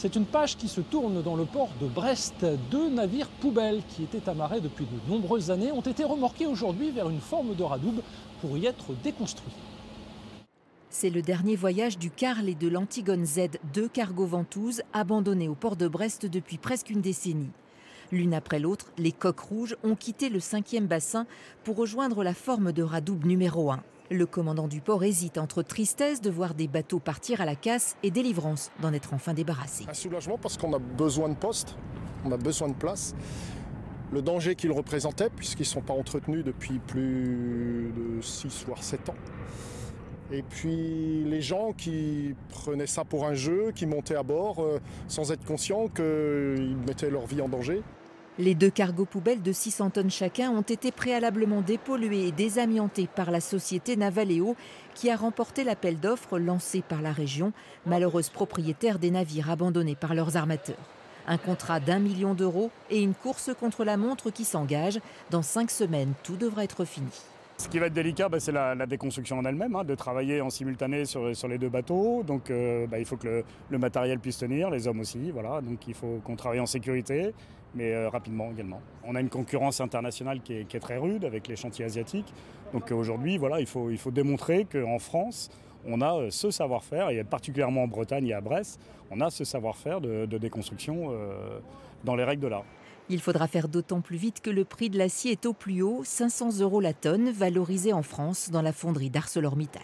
C'est une page qui se tourne dans le port de Brest. Deux navires poubelles qui étaient amarrés depuis de nombreuses années ont été remorqués aujourd'hui vers une forme de radoub pour y être déconstruits. C'est le dernier voyage du Carl et de l'Antigone Z, deux cargos ventouses abandonnés au port de Brest depuis presque une décennie. L'une après l'autre, les coques rouges ont quitté le 5e bassin pour rejoindre la forme de radoub numéro 1. Le commandant du port hésite entre tristesse de voir des bateaux partir à la casse et délivrance d'en être enfin débarrassé. Un soulagement parce qu'on a besoin de postes, on a besoin de place. Le danger qu'ils représentaient, puisqu'ils ne sont pas entretenus depuis plus de 6 voire 7 ans. Et puis les gens qui prenaient ça pour un jeu, qui montaient à bord sans être conscients qu'ils mettaient leur vie en danger. Les deux cargos poubelles de 600 tonnes chacun ont été préalablement dépollués et désamiantés par la société Navaleo qui a remporté l'appel d'offres lancé par la région, malheureuse propriétaire des navires abandonnés par leurs armateurs. Un contrat d'1 million d'euros et une course contre la montre qui s'engage. Dans 5 semaines, tout devra être fini. Ce qui va être délicat, c'est la déconstruction en elle-même, de travailler en simultané sur les deux bateaux. Donc il faut que le matériel puisse tenir, les hommes aussi. Voilà. Donc il faut qu'on travaille en sécurité, mais rapidement également. On a une concurrence internationale qui est très rude avec les chantiers asiatiques. Donc aujourd'hui, voilà, il faut démontrer qu'en France, on a ce savoir-faire, et particulièrement en Bretagne et à Brest, on a ce savoir-faire de déconstruction dans les règles de l'art. Il faudra faire d'autant plus vite que le prix de l'acier est au plus haut, 500 € la tonne, valorisé en France dans la fonderie d'ArcelorMittal.